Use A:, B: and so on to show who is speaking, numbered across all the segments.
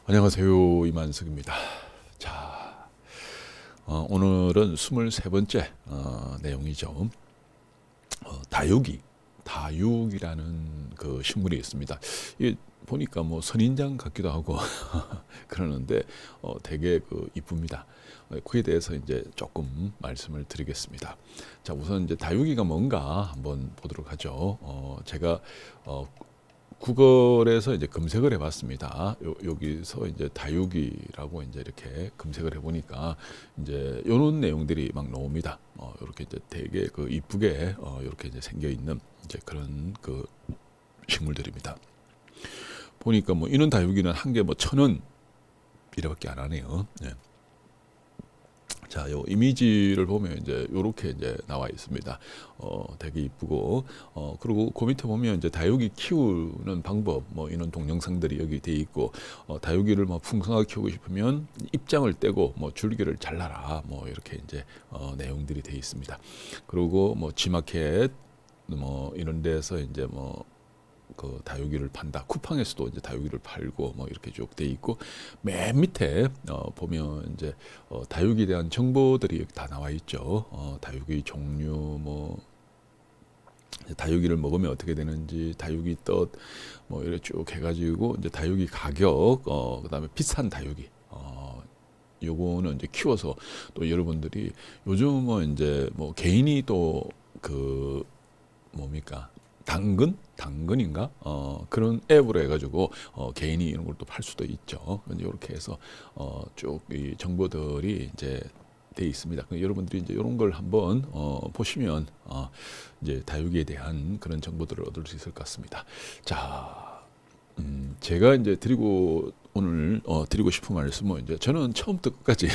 A: 안녕하세요. 이만석입니다. 자, 오늘은 23번째 내용이죠. 다육이라는 그 식물이 있습니다. 이게 보니까 뭐 선인장 같기도 하고 그러는데 되게 이쁩니다. 그에 대해서 이제 조금 말씀을 드리겠습니다. 자, 우선 이제 다육이가 뭔가 한번 보도록 하죠. 제가 구글에서 이제 검색을 해봤습니다. 여기서 이제 다육이라고 이제 이렇게 검색을 해보니까 이제 이런 내용들이 막 나옵니다. 이렇게 이제 되게 이쁘게 이렇게 이제 생겨 있는 이제 그런 식물들입니다. 보니까 뭐 이런 다육이는 한 개 뭐 1,000원이라밖에 안 하네요. 네. 자, 요 이미지를 보면 이제 요렇게 이제 나와 있습니다. 되게 이쁘고, 그리고 그 밑에 보면 이제 다육이 키우는 방법, 뭐 이런 동영상들이 여기 돼 있고, 다육이를 뭐 풍성하게 키우고 싶으면 입장을 떼고 뭐 줄기를 잘라라, 뭐 이렇게 이제 내용들이 돼 있습니다. 그리고 뭐 G마켓 뭐 이런 데서 이제 뭐 다육이를 판다. 쿠팡에서도 이제 다육이를 팔고 뭐 이렇게 쭉 돼 있고 맨 밑에 보면 이제 다육이에 대한 정보들이 다 나와 있죠. 다육이 종류 뭐 다육이를 먹으면 어떻게 되는지 다육이 덫 뭐 이렇게 쭉 해가지고 이제 다육이 가격 그다음에 비싼 다육이 요거는 이제 키워서 또 여러분들이 요즘은 이제 뭐 개인이 또 뭡니까 당근인가? 그런 앱으로 해가지고 개인이 이런 걸 또 팔 수도 있죠. 이렇게 해서 쭉 이 정보들이 이제 돼 있습니다. 여러분들이 이제 이런 걸 한번 보시면 이제 다육이에 대한 그런 정보들을 얻을 수 있을 것 같습니다. 자, 제가 이제 오늘 드리고 싶은 말씀은 이제 저는 처음부터 끝까지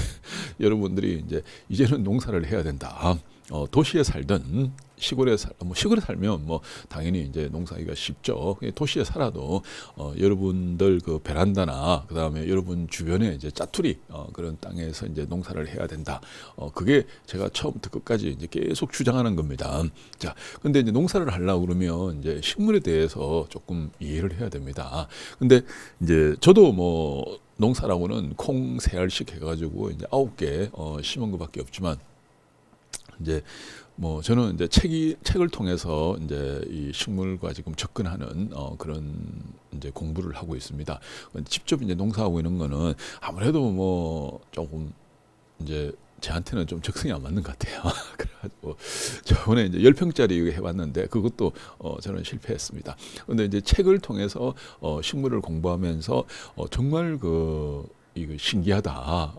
A: 여러분들이 이제는 농사를 해야 된다. 도시에 살든 시골에 살면 뭐 당연히 이제 농사하기가 쉽죠. 도시에 살아도 여러분들 그 베란다나 그다음에 여러분 주변에 이제 짜투리 그런 땅에서 이제 농사를 해야 된다. 그게 제가 처음부터 끝까지 이제 계속 주장하는 겁니다. 자, 근데 이제 농사를 하려고 그러면 이제 식물에 대해서 조금 이해를 해야 됩니다. 근데 이제 저도 뭐 농사라고는 콩 3알씩 해가지고 이제 9개 심은 것밖에 없지만 이제 뭐 저는 이제 책을 통해서 이제 이 식물과 지금 접근하는 그런 이제 공부를 하고 있습니다. 직접 이제 농사하고 있는 거는 아무래도 뭐 조금 이제 제한테는 좀 적성이 안 맞는 것 같아요. 그래가지고 저번에 이제 10평짜리 해봤는데 그것도 저는 실패했습니다. 근데 이제 책을 통해서 식물을 공부하면서 정말 이거 신기하다.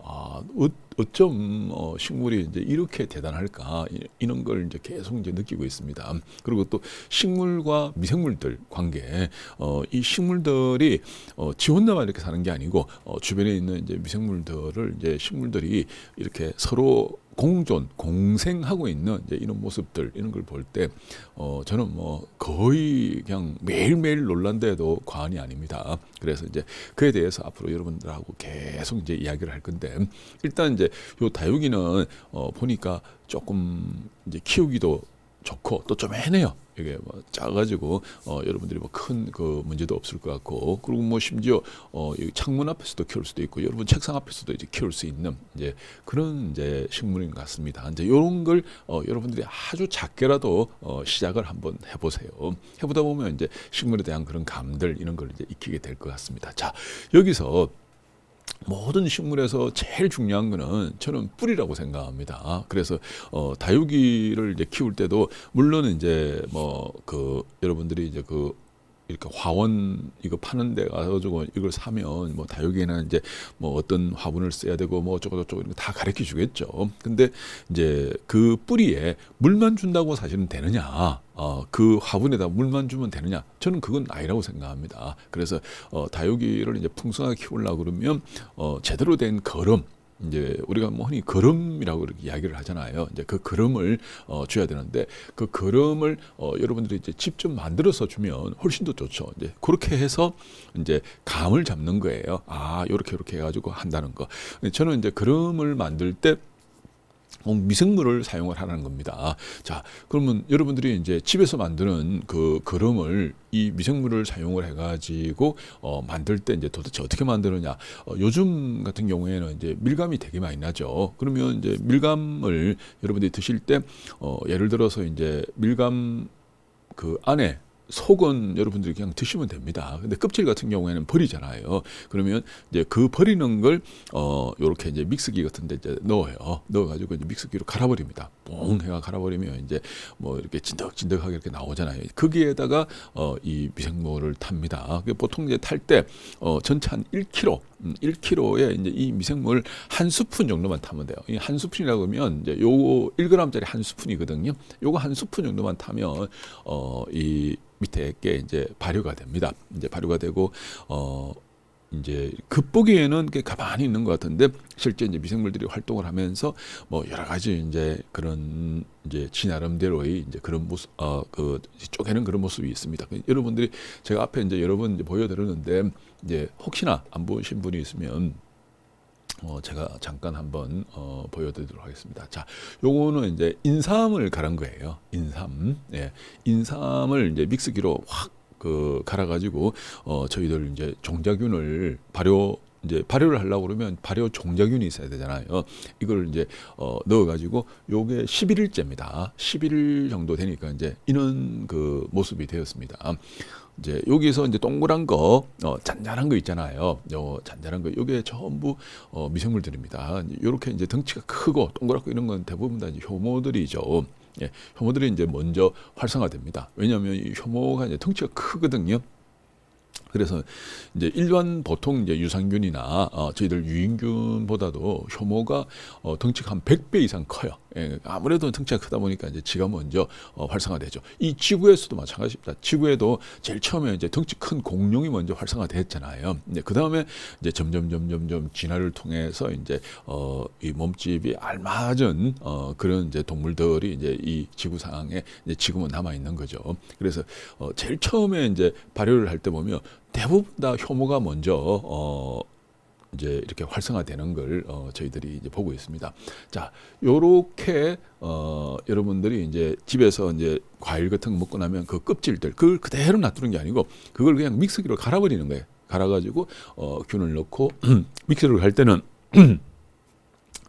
A: 어쩜 식물이 이제 이렇게 대단할까 이런 걸 이제 계속 이제 느끼고 있습니다. 그리고 또 식물과 미생물들 관계, 이 식물들이 지 혼자만 이렇게 사는 게 아니고 주변에 있는 이제 미생물들을 이제 식물들이 이렇게 서로 공생하고 있는 이제 이런 모습들 이런 걸 볼 때 저는 뭐 거의 그냥 매일매일 놀란데도 과언이 아닙니다. 그래서 이제 그에 대해서 앞으로 여러분들하고 계속 이제 이야기를 할 건데 일단 이제 요 다육이는 보니까 조금 이제 키우기도 좋고 또 좀 애매해요. 이게 뭐 작아가지고 여러분들이 뭐 큰 문제도 없을 것 같고 그리고 뭐 심지어 여기 창문 앞에서도 키울 수도 있고 여러분 책상 앞에서도 이제 키울 수 있는 이제 그런 이제 식물인 것 같습니다. 이제 이런 걸 여러분들이 아주 작게라도 시작을 한번 해보세요. 해보다 보면 이제 식물에 대한 그런 감들 이런 걸 이제 익히게 될 것 같습니다. 자, 여기서 모든 식물에서 제일 중요한 거는 저는 뿌리라고 생각합니다. 그래서 다육이를 이제 키울 때도 물론 이제 여러분들이 이제 이렇게 화원 이거 파는 데 가가지고 이걸 사면 뭐 다육이는 이제 뭐 어떤 화분을 써야 되고 뭐 어쩌고 이런 거 다 가르쳐 주겠죠. 근데 이제 그 뿌리에 물만 준다고 사실은 되느냐? 그 화분에다 물만 주면 되느냐? 저는 그건 아니라고 생각합니다. 그래서 다육이를 이제 풍성하게 키우려고 그러면 제대로 된 거름 이제 우리가 뭐 흔히 거름이라고 이렇게 이야기를 하잖아요. 이제 그 거름을 줘야 되는데 그 거름을 여러분들이 이제 직접 만들어서 주면 훨씬 더 좋죠. 이제 그렇게 해서 이제 감을 잡는 거예요. 요렇게 해가지고 한다는 거. 저는 이제 거름을 만들 때 미생물을 사용을 하라는 겁니다. 자, 그러면 여러분들이 이제 집에서 만드는 그 거름을 이 미생물을 사용을 해가지고 만들 때 이제 도대체 어떻게 만드느냐? 요즘 같은 경우에는 이제 밀감이 되게 많이 나죠. 그러면 이제 밀감을 여러분들이 드실 때 예를 들어서 이제 밀감 그 안에 속은 여러분들이 그냥 드시면 됩니다. 근데 껍질 같은 경우에는 버리잖아요. 그러면 이제 그 버리는 걸 요렇게 이제 믹스기 같은 데 이제 넣어요. 넣어가지고 이제 믹스기로 갈아버립니다. 뽕 해가 갈아버리면 이제 뭐 이렇게 진득진득하게 이렇게 나오잖아요. 거기에다가 이 미생물을 탑니다. 보통 이제 탈 때 전체 한 1kg에 이제 이 미생물 한 스푼 정도만 타면 돼요. 이 한 스푼이라고 하면 이제 요거 1g짜리 한 스푼이거든요. 요거 한 스푼 정도만 타면 이 밑에 게 이제 발효가 됩니다. 이제 발효가 되고 이제 겉보기에는 가만히 있는 것 같은데 실제 이제 미생물들이 활동을 하면서 뭐 여러 가지 이제 그런 이제 지 나름대로의 이제 그런 모습 그 쪼개는 그런 모습이 있습니다. 여러분들이 제가 앞에 이제 여러 번 이제 보여드렸는데 이제 혹시나 안 보신 분이 있으면 제가 잠깐 한번 보여드리도록 하겠습니다. 자, 요거는 이제 인삼을 갈은 거예요. 인삼, 예, 인삼을 이제 믹스기로 확 갈아가지고 저희들 이제 종자균을 발효를 하려고 그러면 발효 종자균이 있어야 되잖아요. 이걸 이제 넣어가지고 요게 11일째입니다. 11일 정도 되니까 이제 이런 그 모습이 되었습니다. 이제 여기서 이제 동그란 거, 잔잔한 거 있잖아요. 잔잔한 거, 요게 전부 미생물들입니다. 요렇게 이제 덩치가 크고 동그랗고 이런 건 대부분 다 이제 효모들이죠. 예, 효모들이 이제 먼저 활성화됩니다. 왜냐하면 이 효모가 이제 덩치가 크거든요. 그래서 이제 일반 보통 이제 유산균이나 저희들 유인균보다도 효모가 덩치가 한 100배 이상 커요. 예, 아무래도 덩치가 크다 보니까 이제 지가 먼저 활성화되죠. 이 지구에서도 마찬가지입니다. 지구에도 제일 처음에 이제 덩치 큰 공룡이 먼저 활성화됐잖아요. 그 다음에 이제 점점 진화를 통해서 이제 이 몸집이 알맞은 그런 이제 동물들이 이제 이 지구상에 이제 지금은 남아 있는 거죠. 그래서 제일 처음에 이제 발효를 할 때 보면 대부분 다 효모가 먼저 이제 이렇게 활성화되는 걸 저희들이 이제 보고 있습니다. 자, 요렇게 여러분들이 이제 집에서 이제 과일 같은 거 먹고 나면 그 껍질들 그걸 그대로 놔두는 게 아니고 그걸 그냥 믹서기로 갈아버리는 거예요. 갈아가지고 균을 넣고 믹서를 할 때는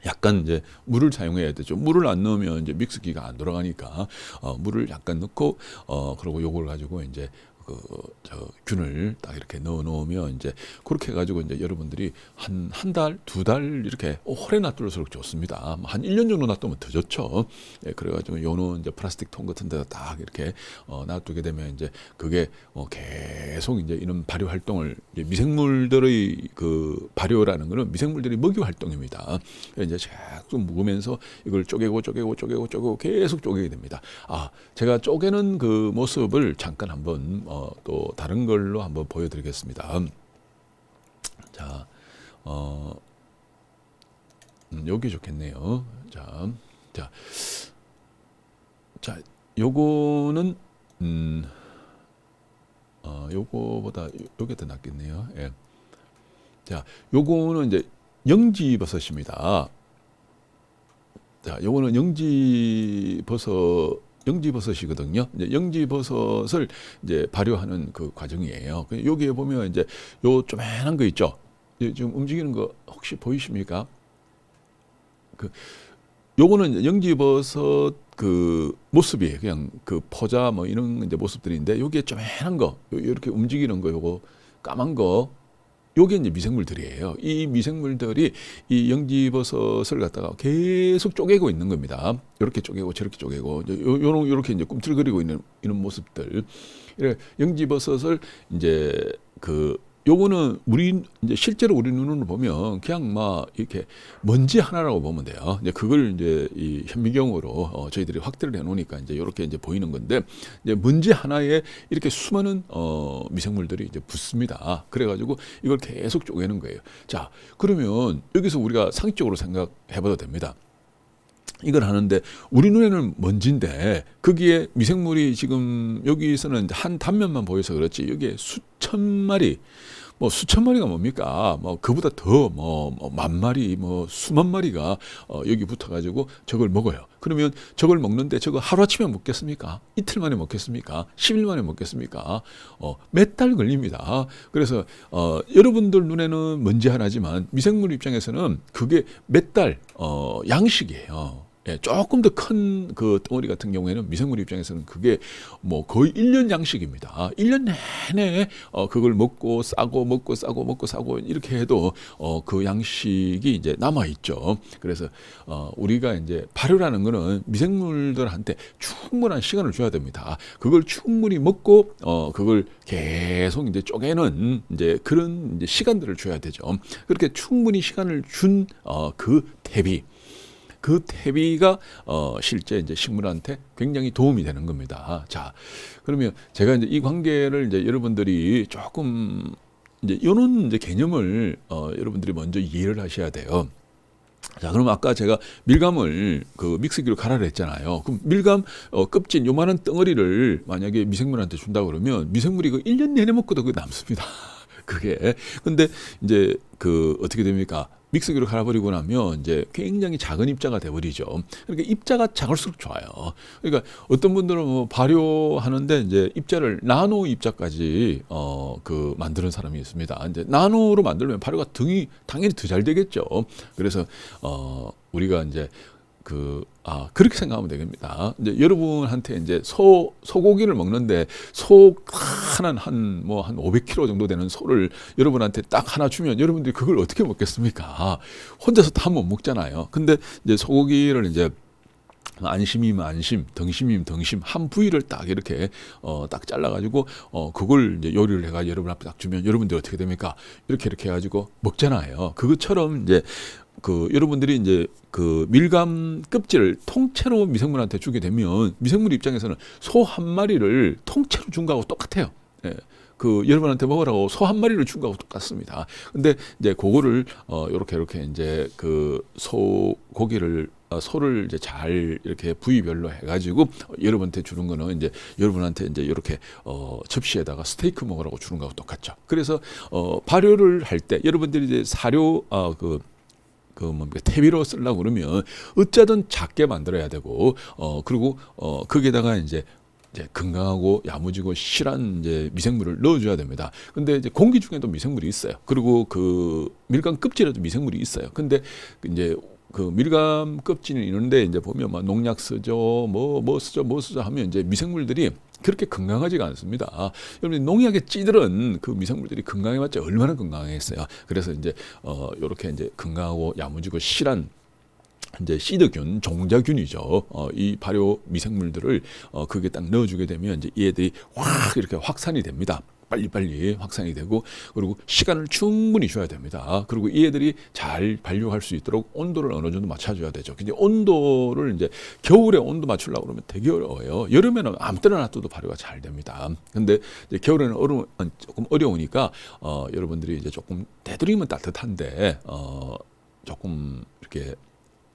A: 약간 이제 물을 사용해야 되죠. 물을 안 넣으면 이제 믹스기가 안 돌아가니까 물을 약간 넣고 그리고 요걸 가지고 이제 저 균을 딱 이렇게 넣어 놓으면 이제 그렇게 해가지고 이제 여러분들이 한 달, 2달 이렇게 오래 놔둘수록 좋습니다. 한 1년 정도 놔두면 더 좋죠. 예, 그래가지고 요는 이제 플라스틱 통 같은 데다 딱 이렇게 놔두게 되면 이제 그게 계속 이제 이런 발효 활동을 이제 미생물들의 그 발효라는 거는 미생물들이 먹이 활동입니다. 이제 계속 먹으면서 이걸 쪼개고 계속 쪼개게 됩니다. 제가 쪼개는 그 모습을 잠깐 한번 또 다른 걸로 한번 보여드리겠습니다. 자, 여기 좋겠네요. 자, 요거는 요거보다 요게 더 낫겠네요. 예. 자, 요거는 이제 영지버섯입니다. 자, 요거는 영지버섯이거든요. 이제 영지버섯을 이제 발효하는 그 과정이에요. 여기에 보면 이제 요 조그만한 거 있죠. 지금 움직이는 거 혹시 보이십니까? 요거는 영지버섯 그 모습이에요. 그냥 그 포자 뭐 이런 이제 모습들인데 여기에 조그만한 거, 이렇게 움직이는 거, 요거 까만 거. 요게 이제 미생물들이에요. 이 미생물들이 이 영지버섯을 갖다가 계속 쪼개고 있는 겁니다. 이렇게 쪼개고 저렇게 쪼개고 요렇게 이제 꿈틀거리고 있는 이런 모습들. 영지버섯을 이제 요거는 이제 실제로 우리 눈으로 보면 그냥 막 이렇게 먼지 하나라고 보면 돼요. 이제 그걸 이제 이 현미경으로 저희들이 확대를 해놓으니까 이제 이렇게 이제 보이는 건데 이제 먼지 하나에 이렇게 수많은 미생물들이 이제 붙습니다. 그래가지고 이걸 계속 쪼개는 거예요. 자, 그러면 여기서 우리가 상식적으로 생각해봐도 됩니다. 이걸 하는데 우리 눈에는 먼지인데 거기에 미생물이 지금 여기서는 한 단면만 보여서 그렇지 여기에 수천 마리 뭐 수천 마리가 뭡니까? 뭐 그보다 더 뭐 만 마리, 뭐 수만 마리가 여기 붙어가지고 저걸 먹어요. 그러면 저걸 먹는데 저거 하루아침에 먹겠습니까? 이틀 만에 먹겠습니까? 10일 만에 먹겠습니까? 몇 달 걸립니다. 그래서 여러분들 눈에는 먼지 하나지만 미생물 입장에서는 그게 몇 달 양식이에요. 예, 조금 더 큰 그 덩어리 같은 경우에는 미생물 입장에서는 그게 뭐 거의 1년 양식입니다. 1년 내내 그걸 먹고 싸고 먹고 싸고 먹고 싸고 이렇게 해도 그 양식이 이제 남아 있죠. 그래서 우리가 이제 발효라는 거는 미생물들한테 충분한 시간을 줘야 됩니다. 그걸 충분히 먹고 그걸 계속 이제 쪼개는 이제 그런 이제 시간들을 줘야 되죠. 그렇게 충분히 시간을 준 그 퇴비가 실제 이제 식물한테 굉장히 도움이 되는 겁니다. 자, 그러면 제가 이제 이 관계를 이제 여러분들이 조금 이제 이런 이제 개념을 여러분들이 먼저 이해를 하셔야 돼요. 자, 그럼 아까 제가 밀감을 그 믹서기로 갈아라 했잖아요. 그럼 밀감 껍질 요만한 덩어리를 만약에 미생물한테 준다 그러면 미생물이 그 1년 내내 먹고도 그게 남습니다. 그게. 근데 이제 그 어떻게 됩니까? 믹서기로 갈아버리고 나면 이제 굉장히 작은 입자가 돼버리죠. 그러니까 입자가 작을수록 좋아요. 그러니까 어떤 분들은 뭐 발효하는데 이제 입자를 나노 입자까지 그 만드는 사람이 있습니다. 이제 나노로 만들면 발효가 당연히 더 잘 되겠죠. 그래서 우리가 이제 그렇게 생각하면 되겠습니다. 이제 여러분한테 이제 소고기를 먹는데 소 하나 한 500kg 정도 되는 소를 여러분한테 딱 하나 주면 여러분들이 그걸 어떻게 먹겠습니까? 혼자서 다 못 먹잖아요. 근데 이제 소고기를 이제 안심이면 안심, 등심이면 등심 한 부위를 딱 이렇게 딱 잘라가지고 그걸 이제 요리를 해가지고 여러분 앞에 딱 주면 여러분들이 어떻게 됩니까? 이렇게 해가지고 먹잖아요. 그것처럼 이제 여러분들이 이제 그 밀감 껍질을 통째로 미생물한테 주게 되면 미생물 입장에서는 소 한 마리를 통째로 준 거하고 똑같아요. 예. 여러분한테 먹으라고 소 한 마리를 준 거하고 똑같습니다. 근데 이제 그거를 요렇게 이제 그 소를 이제 잘 이렇게 부위별로 해가지고 여러분한테 주는 거는 이제 여러분한테 이제 이렇게 접시에다가 스테이크 먹으라고 주는 거하고 똑같죠. 그래서 발효를 할 때 여러분들이 이제 사료 퇴비로 쓰려고 그러면 어쩌든 작게 만들어야 되고 그리고 거기에다가 이제 건강하고 야무지고 실한 이제 미생물을 넣어줘야 됩니다. 근데 이제 공기 중에도 미생물이 있어요. 그리고 그 밀감 껍질에도 미생물이 있어요. 근데 이제 그 밀감 껍질이 있는데 이제 보면 막 농약 쓰죠, 뭐 쓰죠 하면 이제 미생물들이 그렇게 건강하지가 않습니다. 여러분 농약에 찌들은 그 미생물들이 건강해봤자 얼마나 건강했어요. 그래서 이제 요렇게 이제 건강하고 야무지고 실한 이제 시드균, 종자균이죠. 이 발효 미생물들을 그게 딱 넣어주게 되면 이제 얘들이 확 이렇게 확산이 됩니다. 빨리빨리 확산이 되고 그리고 시간을 충분히 줘야 됩니다. 그리고 이 애들이 잘 발효할 수 있도록 온도를 어느 정도 맞춰줘야 되죠. 근데 온도를 이제 겨울에 온도 맞추려고 그러면 되게 어려워요. 여름에는 아무 때나 놔둬도 발효가 잘 됩니다. 근데 이제 겨울에는 조금 어려우니까 여러분들이 이제 조금 되도록이면 따뜻한데 조금 이렇게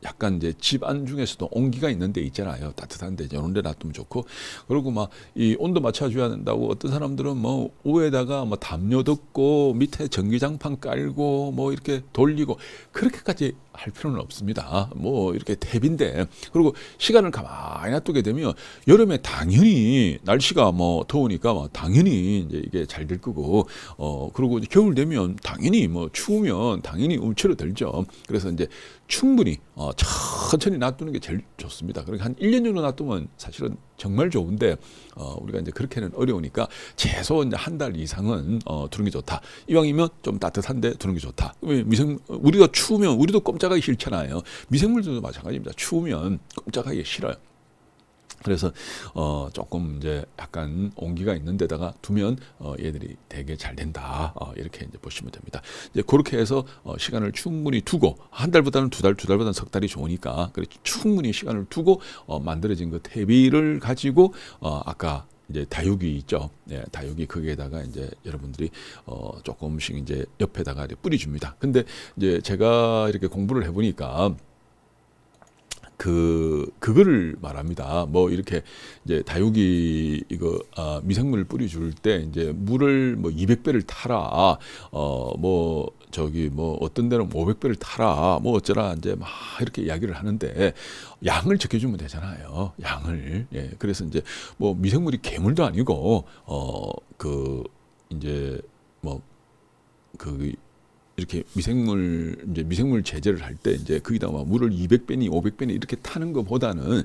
A: 약간 이제 집 안 중에서도 온기가 있는 데 있잖아요. 따뜻한 데 이런 데 놔두면 좋고. 그리고 막 이 온도 맞춰줘야 된다고 어떤 사람들은 뭐 위에다가 뭐 담요 덮고 밑에 전기장판 깔고 뭐 이렇게 돌리고 그렇게까지 할 필요는 없습니다. 뭐 이렇게 탭인데 그리고 시간을 가만히 놔두게 되면 여름에 당연히 날씨가 뭐 더우니까 뭐 당연히 이제 이게 잘 될 거고 그리고 이제 겨울 되면 당연히 뭐 추우면 당연히 움츠러들죠. 그래서 이제 충분히 천천히 놔두는 게 제일 좋습니다. 그러니까 한 1년 정도 놔두면 사실은 정말 좋은데 우리가 이제 그렇게는 어려우니까 최소 이제 한 달 이상은 두는 게 좋다. 이왕이면 좀 따뜻한데 두는 게 좋다. 우리가 추우면 우리도 꼼짝하기 싫잖아요. 미생물들도 마찬가지입니다. 추우면 꼼짝하기 싫어요. 그래서 조금 이제 약간 온기가 있는 데다가 두면 얘들이 되게 잘 된다. 이렇게 이제 보시면 됩니다. 이제 그렇게 해서 시간을 충분히 두고 한 달보다는 두 달보다는 석 달이 좋으니까 그래 충분히 시간을 두고 만들어진 그 퇴비를 가지고 아까 이제 다육이 있죠. 예, 다육이 거기에다가 이제 여러분들이 조금씩 이제 옆에다가 이제 뿌려줍니다. 근데 이제 제가 이렇게 공부를 해보니까 그거를 말합니다. 뭐 이렇게 이제 다육이 이거 미생물 뿌리 줄 때 이제 물을 뭐 200배를 타라. 뭐 저기 뭐 어떤 데는 500배를 타라. 뭐 어쩌라 이제 막 이렇게 이야기를 하는데 양을 적혀주면 되잖아요. 양을. 예. 그래서 이제 뭐 미생물이 괴물도 아니고 그 이제 뭐 그 이렇게 미생물 제재를 할 때 이제 거기다가 물을 200배니 500배니 이렇게 타는 것보다는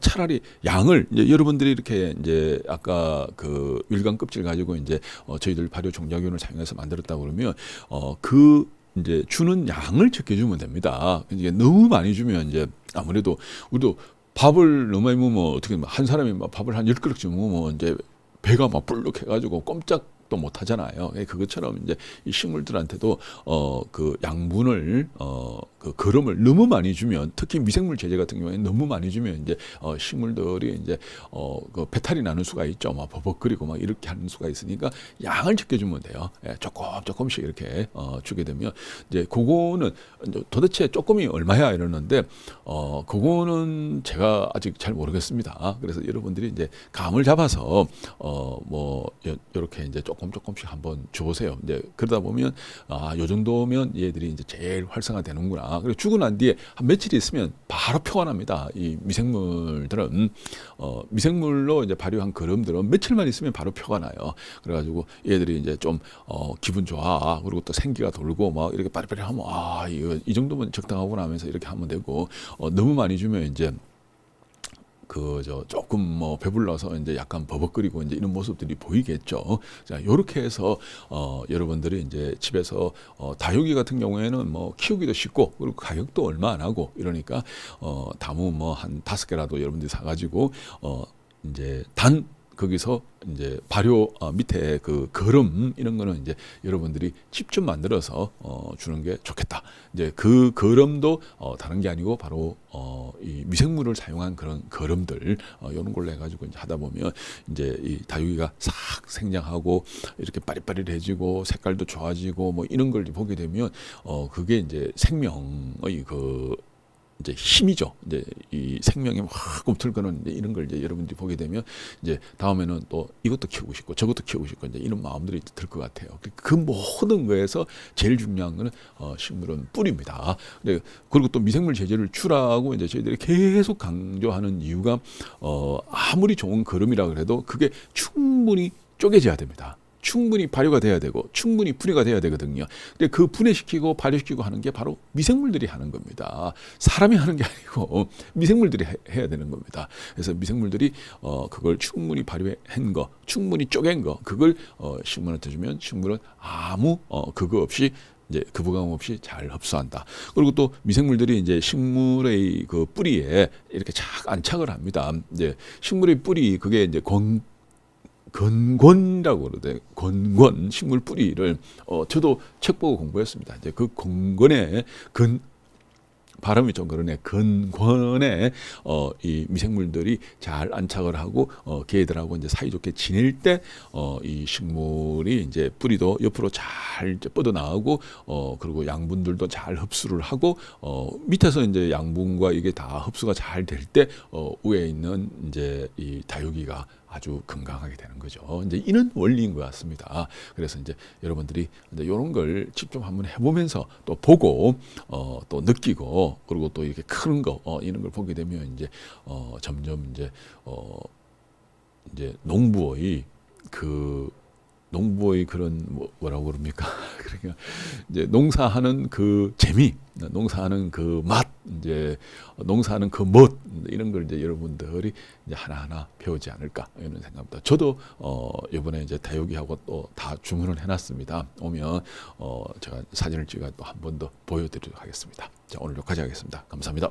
A: 차라리 양을 이제 여러분들이 이렇게 이제 아까 그 일간 껍질 가지고 이제 저희들 발효 종자균을 사용해서 만들었다 그러면 그 이제 주는 양을 적혀주면 됩니다. 이제 너무 많이 주면 이제 아무래도 우리도 밥을 너무 많이 먹으면 어떻게 한 사람이 막 밥을 한 10그릇쯤 먹으면 이제 배가 막 불룩해가지고 꼼짝 또 못 하잖아요. 그것처럼 이제 이 식물들한테도 그 양분을 그 거름을 너무 많이 주면, 특히 미생물 제제 같은 경우에 너무 많이 주면 이제 식물들이 이제 그 배탈이 나는 수가 있죠. 막 버벅거리고 막 이렇게 하는 수가 있으니까 양을 적게 주면 돼요. 예, 조금씩 이렇게 주게 되면 이제 그거는 도대체 조금이 얼마야 이러는데 그거는 제가 아직 잘 모르겠습니다. 그래서 여러분들이 이제 감을 잡아서 뭐 이렇게 이제 조금씩 한번 줘보세요. 이제 그러다 보면 요 정도면 얘들이 이제 제일 활성화되는구나. 그리고 주고 난 뒤에 한 며칠 있으면 바로 표가 납니다. 이 미생물들은 미생물로 이제 발효한 거름들은 며칠만 있으면 바로 표가 나요. 그래가지고 얘들이 이제 좀 기분 좋아. 그리고 또 생기가 돌고 막 이렇게 빠리빠리 하면 이거 이 정도면 적당하구나 하면서 이렇게 하면 되고 너무 많이 주면 이제 조금 뭐 배불러서 이제 약간 버벅거리고 이제 이런 모습들이 보이겠죠. 자, 요렇게 해서 여러분들이 이제 집에서 다육이 같은 경우에는 뭐 키우기도 쉽고 그리고 가격도 얼마 안 하고 이러니까 다무 뭐 한 5개라도 여러분들이 사가지고 이제 거기서 이제 발효 밑에 그 거름 이런 거는 이제 여러분들이 직접 만들어서 주는 게 좋겠다. 이제 그 거름도 다른 게 아니고 바로 이 미생물을 사용한 그런 거름들 이런 걸로 해가지고 이제 하다 보면 이제 이 다육이가 싹 생장하고 이렇게 빠릿빠릿해지고 색깔도 좋아지고 뭐 이런 걸 보게 되면 그게 이제 생명의 이제 힘이죠. 이제 이 생명이 막 꿈틀거리는 이런 걸 이제 여러분들이 보게 되면 이제 다음에는 또 이것도 키우고 싶고 저것도 키우고 싶고 이제 이런 마음들이 들 것 같아요. 그 모든 거에서 제일 중요한 거는 식물은 뿌리입니다. 그리고 또 미생물 제제를 주라고 이제 저희들이 계속 강조하는 이유가 아무리 좋은 거름이라 그래도 그게 충분히 쪼개져야 됩니다. 충분히 발효가 돼야 되고 충분히 분해가 돼야 되거든요. 근데 그 분해시키고 발효시키고 하는 게 바로 미생물들이 하는 겁니다. 사람이 하는 게 아니고 미생물들이 해야 되는 겁니다. 그래서 미생물들이 그걸 충분히 발효한 거, 충분히 쪼갠 거, 그걸 식물한테 주면 식물은 아무 그거 없이 이제 거부감 없이 잘 흡수한다. 그리고 또 미생물들이 이제 식물의 그 뿌리에 이렇게 착 안착을 합니다. 이제 식물의 뿌리 그게 이제 건권이라고 그러대. 건권 식물 뿌리를 저도 책 보고 공부했습니다. 이제 그 건권에 발음이 좀 그러네. 건권에 이 미생물들이 잘 안착을 하고 걔들하고 이제 사이좋게 지낼 때 이 식물이 이제 뿌리도 옆으로 잘 이제 뻗어 나가고 그리고 양분들도 잘 흡수를 하고 밑에서 이제 양분과 이게 다 흡수가 잘 될 때 위에 있는 이제 이 다육이가 아주 건강하게 되는 거죠. 이제 이런 원리인 것 같습니다. 그래서 이제 여러분들이 이제 이런 걸 직접 한번 해보면서 또 보고 또 느끼고 그리고 또 이렇게 크는 거 이런 걸 보게 되면 이제 점점 이제 농부의 그런 뭐라고 그럽니까? 그러니까 이제 농사하는 그 재미, 농사하는 그 맛, 이제 농사하는 그 멋 이런 걸 이제 여러분들이 이제 하나하나 배우지 않을까 이런 생각입니다. 저도 이번에 이제 다육이하고 또 다 주문을 해놨습니다. 오면 제가 사진을 찍어 또 한 번 더 보여드리도록 하겠습니다. 자, 오늘 여기까지 하겠습니다. 감사합니다.